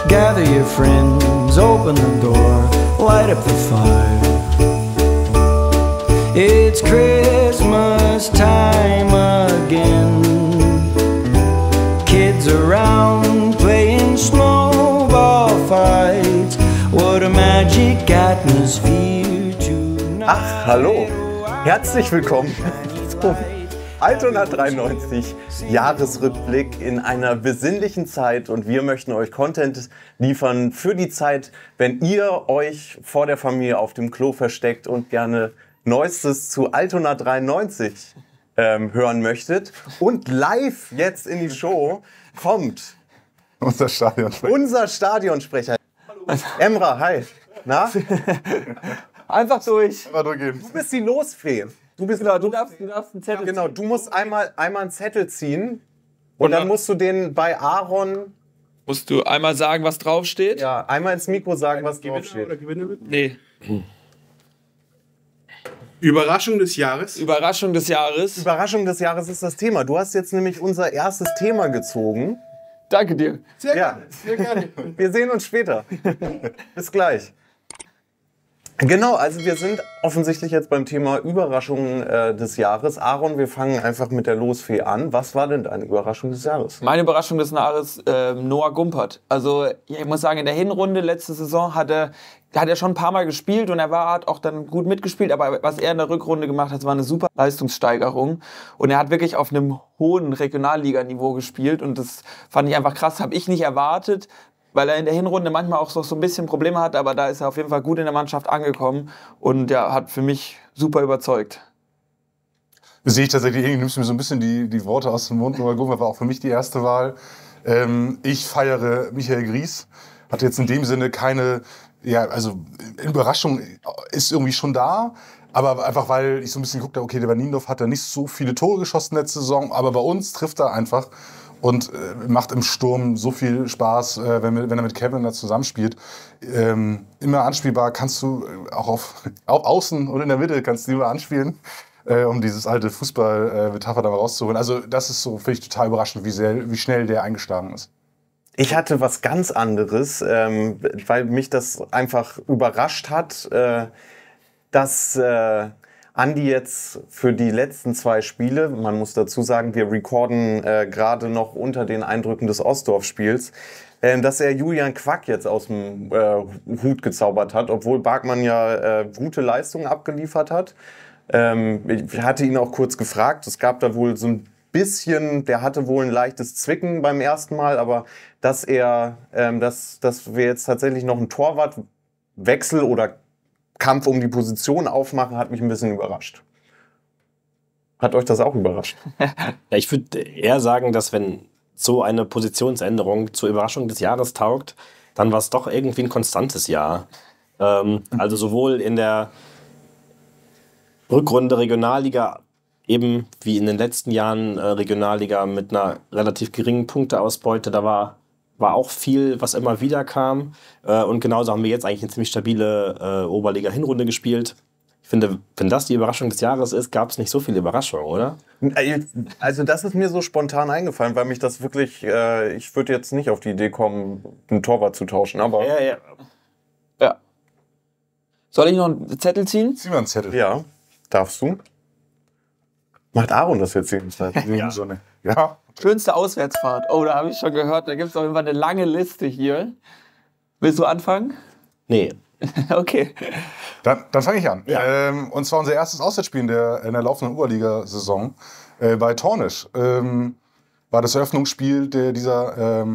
Gather your friends, open the door, light up the fire. It's Christmas time again. Kids around playing snowball fights. What a magic atmosphere tonight. Ach, hallo. Herzlich willkommen zum Altona 93 Jahresrückblick in einer besinnlichen Zeit, und wir möchten euch Content liefern für die Zeit, wenn ihr euch vor der Familie auf dem Klo versteckt und gerne Neuestes zu Altona 93 hören möchtet. Und live jetzt in die Show kommt unser Stadionsprecher. Hallo. Emra, hi. Na? Einfach durch. Einfach durchgehen. Du bist die Losfee. Du darfst einen Zettel ziehen. Genau, du musst einmal einen Zettel ziehen und dann musst du den bei Aaron... Musst du einmal sagen, was draufsteht? Ja, einmal ins Mikro sagen, was draufsteht. Nee. Überraschung des Jahres. Überraschung des Jahres. Überraschung des Jahres ist das Thema. Du hast jetzt nämlich unser erstes Thema gezogen. Danke dir. Sehr Ja. gerne. Wir sehen uns später. Bis gleich. Genau, also wir sind offensichtlich jetzt beim Thema Überraschung des Jahres. Aaron, wir fangen einfach mit der Losfee an. Was war denn deine Überraschung des Jahres? Meine Überraschung des Jahres, Noah Gumpert. Also ich muss sagen, in der Hinrunde letzte Saison hat er schon ein paar Mal gespielt und hat auch dann gut mitgespielt. Aber was er in der Rückrunde gemacht hat, war eine super Leistungssteigerung. Und er hat wirklich auf einem hohen Regionalliganiveau gespielt und das fand ich einfach krass, habe ich nicht erwartet. Weil er in der Hinrunde manchmal auch so ein bisschen Probleme hat, aber da ist er auf jeden Fall gut in der Mannschaft angekommen und ja, hat für mich super überzeugt. Das sehe ich tatsächlich, irgendwie nimmst du mir so ein bisschen die Worte aus dem Mund. Noah Gumpert war auch für mich die erste Wahl. Ich feiere Michael Gries. Hat jetzt in dem Sinne keine, ja, also Überraschung ist irgendwie schon da. Aber einfach, weil ich so ein bisschen geguckt habe, okay, der Niendorf hat da nicht so viele Tore geschossen letzte Saison, aber bei uns trifft er einfach. Und macht im Sturm so viel Spaß, wenn er mit Kevin da zusammenspielt. Immer anspielbar, kannst du auch auf Außen und in der Mitte kannst du immer anspielen, um dieses alte Fußball-Metapher da mal rauszuholen. Also das ist so, finde ich, total überraschend, wie schnell der eingeschlagen ist. Ich hatte was ganz anderes, weil mich das einfach überrascht hat, dass... Andi jetzt für die letzten 2 Spiele, man muss dazu sagen, wir recorden gerade noch unter den Eindrücken des Ostdorf-Spiels, dass er Julian Quack jetzt aus dem Hut gezaubert hat, obwohl Bargmann ja gute Leistungen abgeliefert hat. Ich hatte ihn auch kurz gefragt, es gab da wohl so ein bisschen, der hatte wohl ein leichtes Zwicken beim ersten Mal, aber dass wir jetzt tatsächlich noch einen Torwartwechsel oder Kampf um die Position aufmachen, hat mich ein bisschen überrascht. Hat euch das auch überrascht? Ja, ich würde eher sagen, dass wenn so eine Positionsänderung zur Überraschung des Jahres taugt, dann war es doch irgendwie ein konstantes Jahr. Also sowohl in der Rückrunde Regionalliga, eben wie in den letzten Jahren Regionalliga mit einer relativ geringen Punkteausbeute, da war auch viel, was immer wieder kam. Und genauso haben wir jetzt eigentlich eine ziemlich stabile Oberliga-Hinrunde gespielt. Ich finde, wenn das die Überraschung des Jahres ist, gab es nicht so viele Überraschungen, oder? Also das ist mir so spontan eingefallen, weil mich das wirklich... ich würde jetzt nicht auf die Idee kommen, einen Torwart zu tauschen, aber... Ja. Soll ich noch einen Zettel ziehen? Zieh mal einen Zettel. Ja, darfst du. Macht Aaron das jetzt jedenfalls? Ja. Schönste Auswärtsfahrt. Oh, da habe ich schon gehört, da gibt es auf jeden Fall eine lange Liste hier. Willst du anfangen? Nee. Okay. Dann fange ich an. Ja. Und zwar unser erstes Auswärtsspiel in der laufenden Oberliga-Saison bei Tornisch. War das Eröffnungsspiel dieser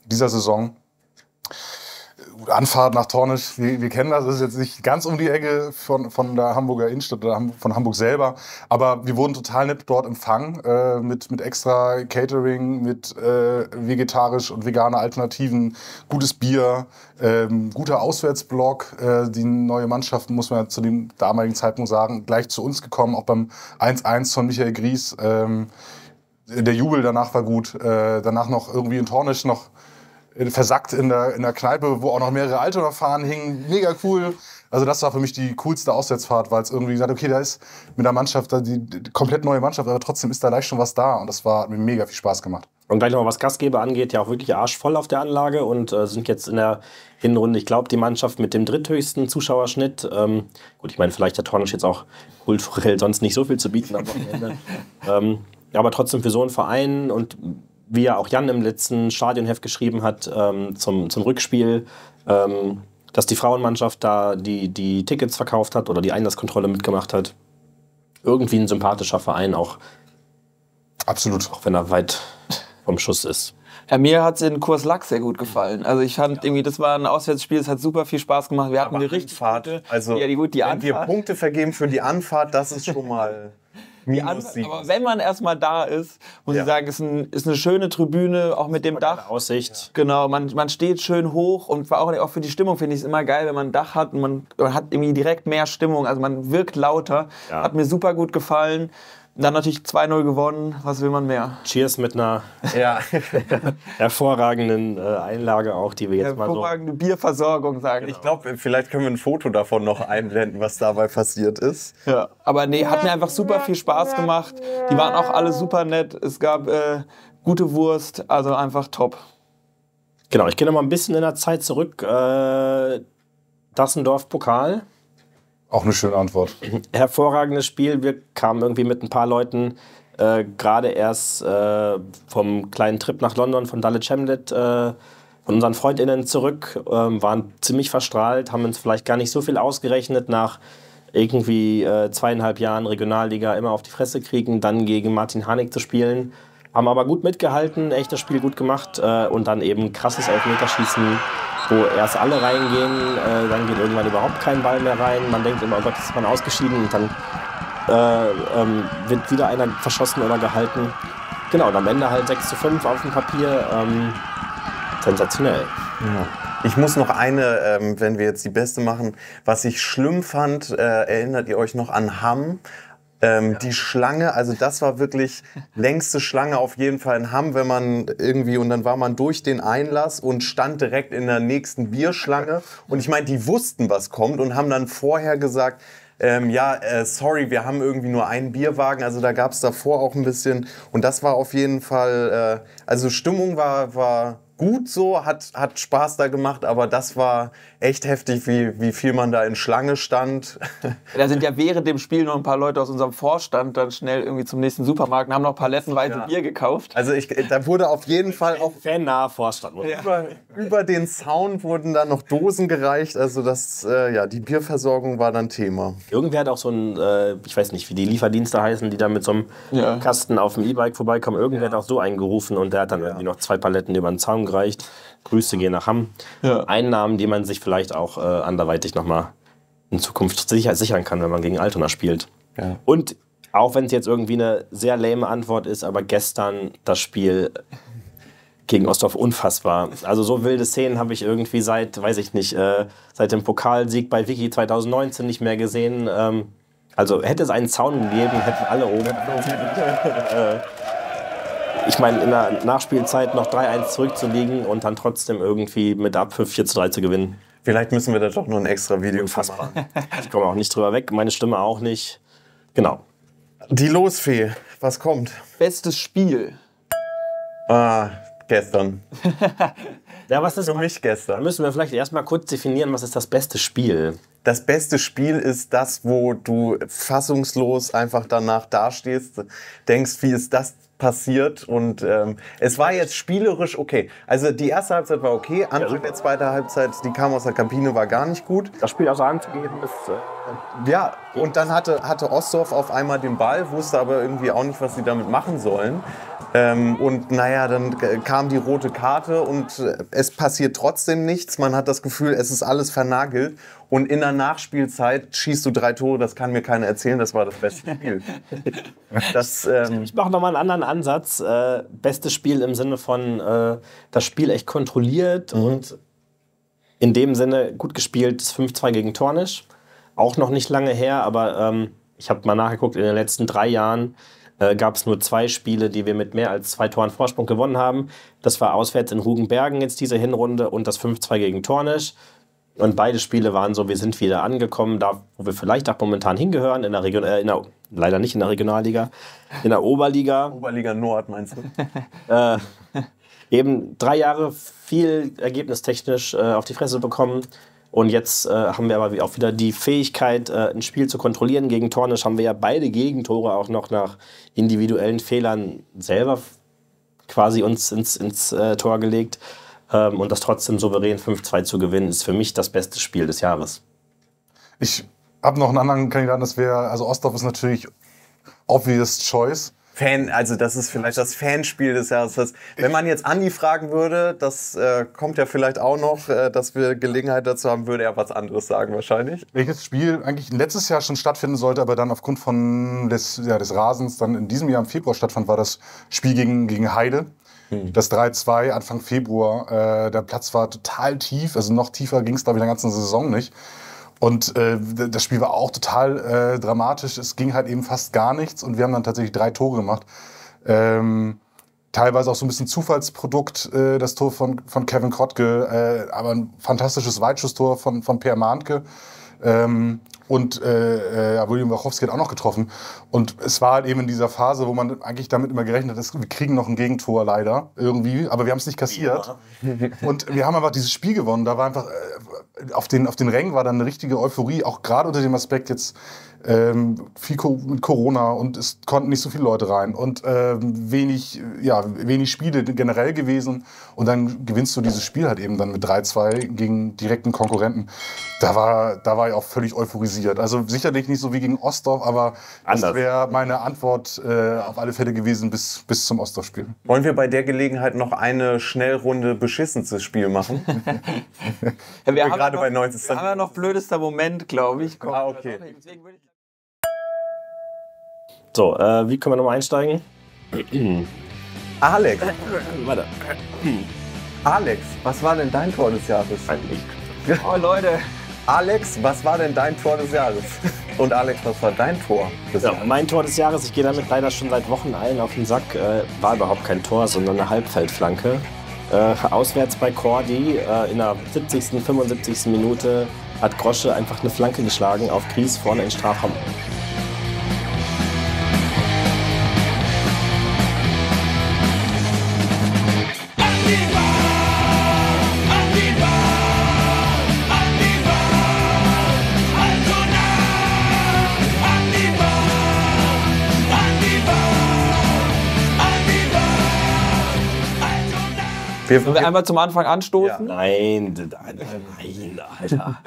Saison. Anfahrt nach Tornisch, wir kennen das ist jetzt nicht ganz um die Ecke von der Hamburger Innenstadt oder von Hamburg selber, aber wir wurden total nett dort empfangen, mit extra Catering, mit vegetarisch und veganer Alternativen, gutes Bier, guter Auswärtsblock, die neue Mannschaft, muss man zu dem damaligen Zeitpunkt sagen, gleich zu uns gekommen, auch beim 1-1 von Michael Gries. Der Jubel danach war gut, danach noch irgendwie in Tornisch noch versackt in der Kneipe, wo auch noch mehrere Altona-Fahnen hingen. Mega cool. Also das war für mich die coolste Auswärtsfahrt, weil es irgendwie gesagt, okay, da ist mit der Mannschaft, die komplett neue Mannschaft, aber trotzdem ist da leicht schon was da. Und das hat mir mega viel Spaß gemacht. Und gleich noch was Gastgeber angeht, ja auch wirklich arschvoll auf der Anlage und sind jetzt in der Hinrunde, ich glaube, die Mannschaft mit dem dritthöchsten Zuschauerschnitt. Gut, ich meine, vielleicht hat Tornisch jetzt auch kulturell sonst nicht so viel zu bieten am Wochenende. Aber trotzdem für so einen Verein und wie ja auch Jan im letzten Stadionheft geschrieben hat, zum Rückspiel, dass die Frauenmannschaft da die Tickets verkauft hat oder die Einlasskontrolle mitgemacht hat. Irgendwie ein sympathischer Verein, auch Absolut. wenn er weit vom Schuss ist. Ja, mir hat es in Kurs Lack sehr gut gefallen. Also ich fand irgendwie, das war ein Auswärtsspiel, es hat super viel Spaß gemacht. Wir hatten eine richtig gute, Also die wenn wir Anfahrt. Punkte vergeben für die Anfahrt, das ist schon mal minus 7. Aber wenn man erstmal da ist, muss ich sagen, ist eine schöne Tribüne, auch mit dem Dach. Aussicht. Genau, man steht schön hoch und auch für die Stimmung finde ich es immer geil, wenn man ein Dach hat und man hat irgendwie direkt mehr Stimmung, also man wirkt lauter. Ja. Hat mir super gut gefallen. Dann natürlich 2-0 gewonnen, was will man mehr? Cheers mit einer Ja. hervorragenden Einlage auch, die wir jetzt mal so... Hervorragende Bierversorgung, sagen. Ich glaube, vielleicht können wir ein Foto davon noch einblenden, was dabei passiert ist. Ja, aber nee, hat mir einfach super viel Spaß gemacht. Die waren auch alle super nett. Es gab gute Wurst, also einfach top. Genau, ich gehe noch mal ein bisschen in der Zeit zurück. Dassendorf-Pokal. Auch eine schöne Antwort. Hervorragendes Spiel. Wir kamen irgendwie mit ein paar Leuten gerade erst vom kleinen Trip nach London von Dulwich Hamlet von unseren FreundInnen zurück, waren ziemlich verstrahlt, haben uns vielleicht gar nicht so viel ausgerechnet nach irgendwie 2,5 Jahren Regionalliga immer auf die Fresse kriegen, dann gegen Martin Harnik zu spielen. Haben aber gut mitgehalten, echtes Spiel gut gemacht und dann eben krasses Elfmeterschießen, wo erst alle reingehen, dann geht irgendwann überhaupt kein Ball mehr rein. Man denkt immer, oh Gott, ist man ausgeschieden und dann wird wieder einer verschossen oder gehalten. Genau, und am Ende halt 6:5 auf dem Papier. Sensationell. Ja. Ich muss noch eine, wenn wir jetzt die beste machen, was ich schlimm fand, erinnert ihr euch noch an Hamm? Die Schlange, also das war wirklich längste Schlange auf jeden Fall in Hamm, wenn man irgendwie, und dann war man durch den Einlass und stand direkt in der nächsten Bierschlange. Und ich meine, die wussten, was kommt und haben dann vorher gesagt, sorry, wir haben irgendwie nur einen Bierwagen, also da gab es davor auch ein bisschen. Und das war auf jeden Fall, also Stimmung war gut so, hat Spaß da gemacht, aber das war echt heftig, wie viel man da in Schlange stand. Da sind ja während dem Spiel noch ein paar Leute aus unserem Vorstand dann schnell irgendwie zum nächsten Supermarkt und haben noch palettenweise Bier gekauft. Also da wurde auf jeden Fall auch Fannahe Vorstadt. über den Zaun wurden dann noch Dosen gereicht, also das, die Bierversorgung war dann Thema. Irgendwer hat auch so ein, ich weiß nicht, wie die Lieferdienste heißen, die da mit so einem Kasten auf dem E-Bike vorbeikommen. Irgendwer hat auch so eingerufen und der hat dann irgendwie noch 2 Paletten über den Zaun gereicht. Grüße gehen nach Hamm. Ja. Einnahmen, die man sich vielleicht auch anderweitig nochmal in Zukunft sichern kann, wenn man gegen Altona spielt. Ja. Und auch wenn es jetzt irgendwie eine sehr lame Antwort ist, aber gestern das Spiel gegen Ostdorf unfassbar. Also so wilde Szenen habe ich irgendwie seit dem Pokalsieg bei Vicky 2019 nicht mehr gesehen. Also hätte es einen Zaun gegeben, hätten alle oben. Ich meine, in der Nachspielzeit noch 3-1 zurückzuliegen und dann trotzdem irgendwie mit Abpfiff 4:3 zu gewinnen. Vielleicht müssen wir da doch noch ein extra Video Unfassbar. Ich komme auch nicht drüber weg, meine Stimme auch nicht. Genau. Die Losfee, was kommt? Bestes Spiel. Gestern. Ja, was ist für mich gestern? Da müssen wir vielleicht erstmal kurz definieren, was ist das beste Spiel? Das beste Spiel ist das, wo du fassungslos einfach danach dastehst, denkst, wie ist das passiert? Und es war jetzt spielerisch okay. Also die erste Halbzeit war okay, Anfang der zweiten Halbzeit, die kam aus der Kabine, war gar nicht gut. Das Spiel außer Hand zu geben ist... Ja, und dann hatte Ostdorf auf einmal den Ball, wusste aber irgendwie auch nicht, was sie damit machen sollen. Und naja, dann kam die rote Karte und es passiert trotzdem nichts. Man hat das Gefühl, es ist alles vernagelt. Und in der Nachspielzeit schießt du 3 Tore, das kann mir keiner erzählen, das war das beste Spiel. Ich mache nochmal einen anderen Ansatz. Bestes Spiel im Sinne von das Spiel echt kontrolliert und in dem Sinne gut gespielt, das 5:2 gegen Tornisch. Auch noch nicht lange her, aber ich habe mal nachgeguckt, in den letzten 3 Jahren gab es nur 2 Spiele, die wir mit mehr als 2 Toren Vorsprung gewonnen haben. Das war auswärts in Rugenbergen jetzt diese Hinrunde und das 5:2 gegen Tornisch. Und beide Spiele waren so, wir sind wieder angekommen, da wo wir vielleicht auch momentan hingehören, in der leider nicht in der Regionalliga, in der Oberliga. Oberliga Nord, meinst du? Eben 3 Jahre viel ergebnistechnisch auf die Fresse bekommen. Und jetzt haben wir aber auch wieder die Fähigkeit, ein Spiel zu kontrollieren. Gegen Tornisch haben wir ja beide Gegentore auch noch nach individuellen Fehlern selber quasi uns ins Tor gelegt. Und das trotzdem souverän 5-2 zu gewinnen, ist für mich das beste Spiel des Jahres. Ich habe noch einen anderen Kandidaten, das wäre, also Ostdorf ist natürlich obvious choice. Also das ist vielleicht das Fanspiel des Jahres. Wenn man jetzt Andi fragen würde, das kommt ja vielleicht auch noch, dass wir Gelegenheit dazu haben, würde er was anderes sagen wahrscheinlich. Welches Spiel eigentlich letztes Jahr schon stattfinden sollte, aber dann aufgrund des Rasens dann in diesem Jahr im Februar stattfand, war das Spiel gegen Heide. Das 3-2 Anfang Februar. Der Platz war total tief, also noch tiefer ging es, glaube ich, in der ganzen Saison nicht. Und das Spiel war auch total dramatisch. Es ging halt eben fast gar nichts und wir haben dann tatsächlich 3 Tore gemacht. Teilweise auch so ein bisschen Zufallsprodukt, das Tor von Kevin Krottke, aber ein fantastisches Weitschusstor von Per Mahnke. Und William Wachowski hat auch noch getroffen. Und es war halt eben in dieser Phase, wo man eigentlich damit immer gerechnet hat, wir kriegen noch ein Gegentor leider irgendwie, aber wir haben es nicht kassiert. Ja. Und wir haben einfach dieses Spiel gewonnen. Da war einfach auf den Rängen war dann eine richtige Euphorie, auch gerade unter dem Aspekt jetzt viel mit Corona und es konnten nicht so viele Leute rein und wenig Spiele generell gewesen und dann gewinnst du dieses Spiel halt eben dann mit 3-2 gegen direkten Konkurrenten. Da war ich auch völlig euphorisiert. Also sicherlich nicht so wie gegen Ostdorf, aber anders. Das wäre meine Antwort auf alle Fälle gewesen bis zum Ostdorf-Spiel. Wollen wir bei der Gelegenheit noch eine Schnellrunde beschissenste Spiel machen? Ja, wir haben gerade bei 90. Wir haben ja noch blödester Moment, glaube ich. Ah, okay. So, wie können wir nochmal einsteigen? Alex. Warte. Alex, was war denn dein Tor des Jahres? Oh, Leute. Alex, was war denn dein Tor des Jahres? Und Alex, was war dein Tor des Jahres? Mein Tor des Jahres, ich gehe damit leider schon seit Wochen allen auf den Sack, war überhaupt kein Tor, sondern eine Halbfeldflanke. Auswärts bei Cordy in der 70., 75. Minute hat Grosche einfach eine Flanke geschlagen auf Gries vorne in Strafraum. Sollen wir einmal zum Anfang anstoßen? Ja. Nein, Alter.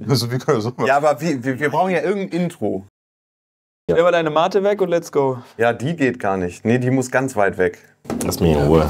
Also, wir können so ja, aber wir brauchen ja irgendein Intro. Ja. Nimm mal deine Mate weg und let's go. Ja, die geht gar nicht. Nee, die muss ganz weit weg. Lass mich in Ruhe.